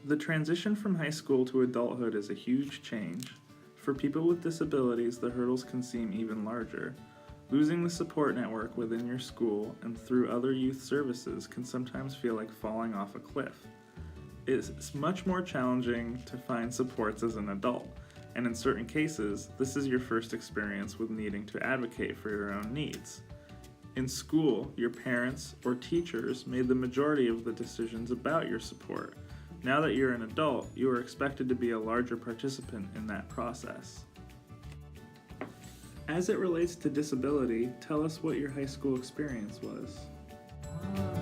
The transition from high school to adulthood is a huge change. For people with disabilities, the hurdles can seem even larger. Losing the support network within your school and through other youth services can sometimes feel like falling off a cliff. It's much more challenging to find supports as an adult, and in certain cases, this is your first experience with needing to advocate for your own needs. In school, your parents or teachers made the majority of the decisions about your support. Now that you're an adult, you are expected to be a larger participant in that process. As it relates to disability, tell us what your high school experience was.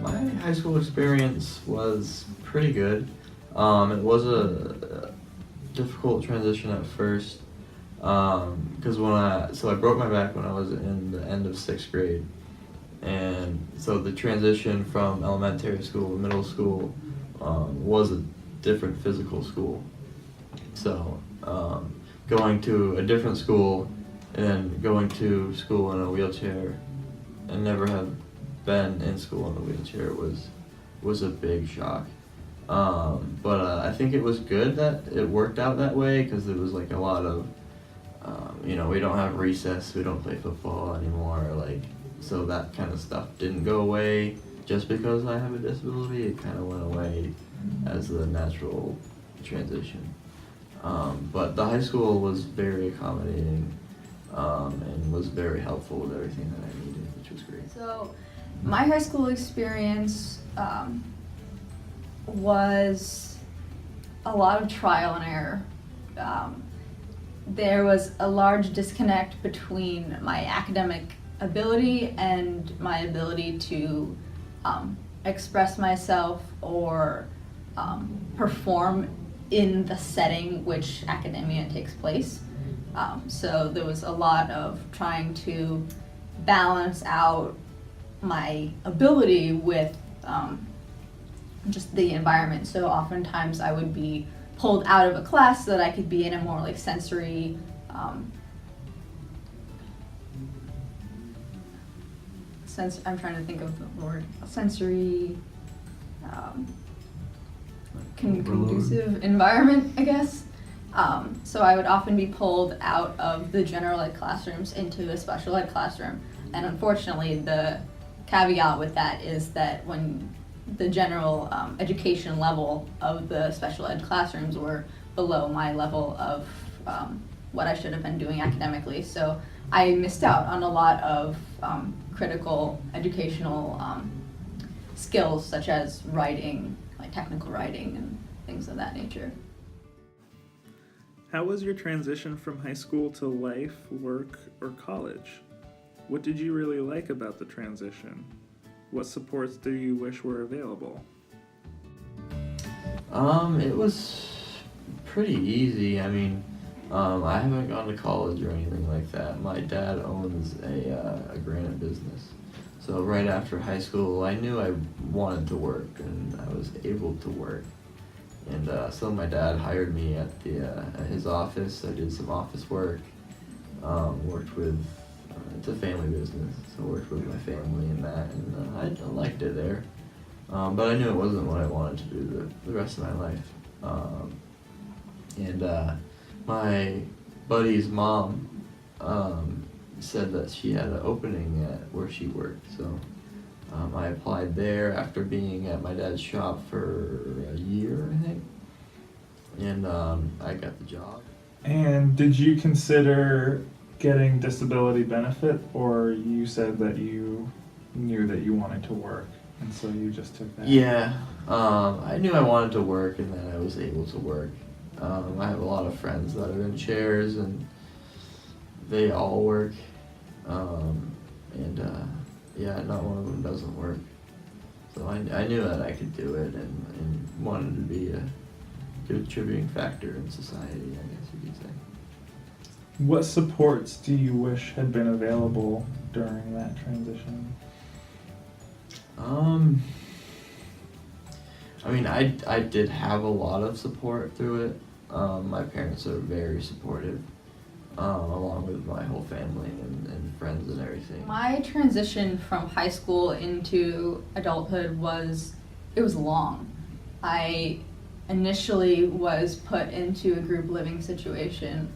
My high school experience was pretty good. It was a difficult transition at first, because I broke my back when I was in the end of 6th grade, and so the transition from elementary school to middle school was a different physical school. So going to a different school and going to school in a wheelchair and never have been in school in a wheelchair was a big shock. But I think it was good that it worked out that way, because it was like a lot of, we don't have recess, we don't play football anymore, so that kind of stuff didn't go away just because I have a disability. It kind of went away as a natural transition. But the high school was very accommodating and was very helpful with everything that I needed, which was great. So my high school experience was a lot of trial and error. There was a large disconnect between my academic ability and my ability to express myself or perform in the setting which academia takes place. So there was a lot of trying to balance out my ability with just the environment. So oftentimes I would be pulled out of a class so that I could be in a more sensory I'm trying to think of the word, sensory conducive environment, I guess. So I would often be pulled out of the general ed classrooms into a special ed classroom. And unfortunately, the caveat with that is that when the general education level of the special ed classrooms were below my level of what I should have been doing academically. So I missed out on a lot of critical educational skills, such as writing, technical writing and things of that nature. How was your transition from high school to life, work, or college? What did you really like about the transition? What supports do you wish were available? It was pretty easy. I haven't gone to college or anything like that. My dad owns a granite business. So right after high school, I knew I wanted to work, and I was able to work. And so my dad hired me at his office. I did some office work, worked with, it's a family business, so I worked with my family in that, and I liked it there. But I knew it wasn't what I wanted to do the rest of my life. My buddy's mom said that she had an opening at where she worked, so I applied there after being at my dad's shop for a year, I think, and I got the job. And did you consider getting disability benefit, or you said that you knew that you wanted to work, and so you just took that? Yeah, I knew I wanted to work, and that I was able to work. I have a lot of friends that are in chairs, and they all work, not one of them doesn't work. So I knew that I could do it, and wanted to be a contributing factor in society, I guess you could say. What supports do you wish had been available during that transition? I did have a lot of support through it. My parents are very supportive, along with my whole family and friends and everything. My transition from high school into adulthood was long. I initially was put into a group living situation,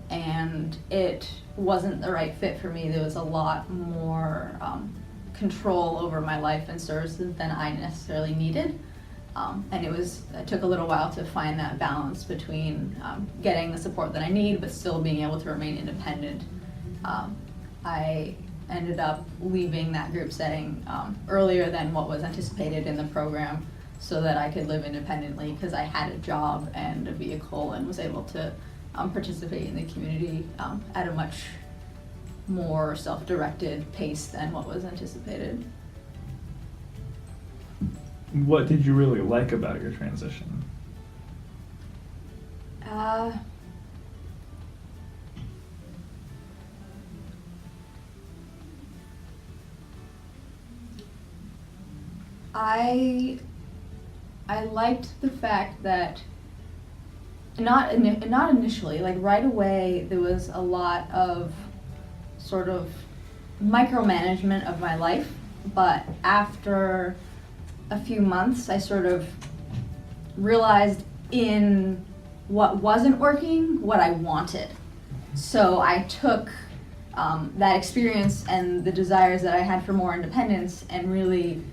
and it wasn't the right fit for me. There was a lot more control over my life and services than I necessarily needed. And it took a little while to find that balance between getting the support that I need, but still being able to remain independent. I ended up leaving that group setting earlier than what was anticipated in the program so that I could live independently, because I had a job and a vehicle and was able to participate in the community at a much more self-directed pace than what was anticipated. What did you really like about your transition? I liked the fact that not initially, like right away, there was a lot of sort of micromanagement of my life, but after a few months, I sort of realized in what wasn't working, what I wanted. So I took that experience and the desires that I had for more independence and really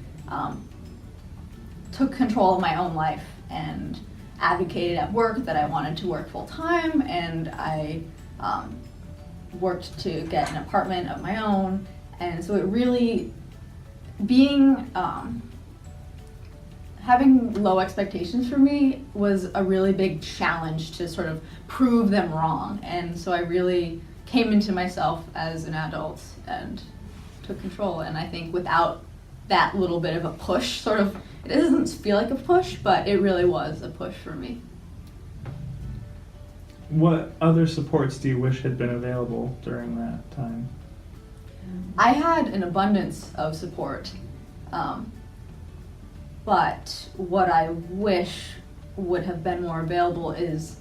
took control of my own life and advocated at work that I wanted to work full time, and I worked to get an apartment of my own. And so it really, having low expectations for me was a really big challenge to sort of prove them wrong. And so I really came into myself as an adult and took control. And I think without that little bit of a push, sort of, it doesn't feel like a push, but it really was a push for me. What other supports do you wish had been available during that time? I had an abundance of support, but what I wish would have been more available is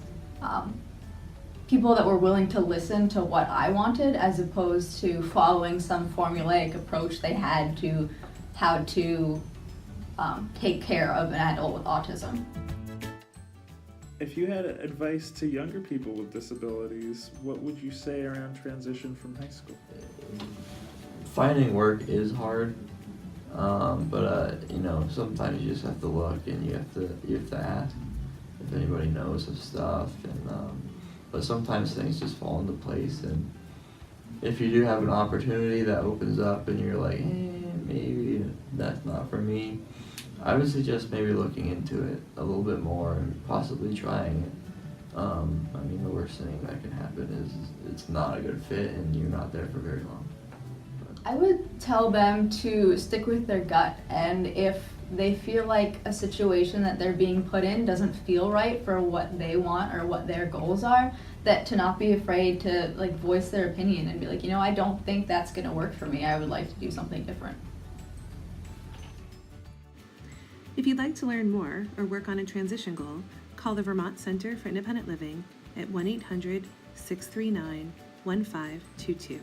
people that were willing to listen to what I wanted, as opposed to following some formulaic approach they had to how to take care of an adult with autism. If you had advice to younger people with disabilities, what would you say around transition from high school? Finding work is hard, but sometimes you just have to look and you have to ask if anybody knows of stuff, and but sometimes things just fall into place, and if you do have an opportunity that opens up and you're like, maybe that's not for me, I would suggest maybe looking into it a little bit more and possibly trying it. The worst thing that can happen is it's not a good fit and you're not there for very long. I would tell them to stick with their gut, and if they feel like a situation that they're being put in doesn't feel right for what they want or what their goals are, that to not be afraid to voice their opinion and be like, I don't think that's going to work for me. I would like to do something different. If you'd like to learn more or work on a transition goal, call the Vermont Center for Independent Living at 1-800-639-1522.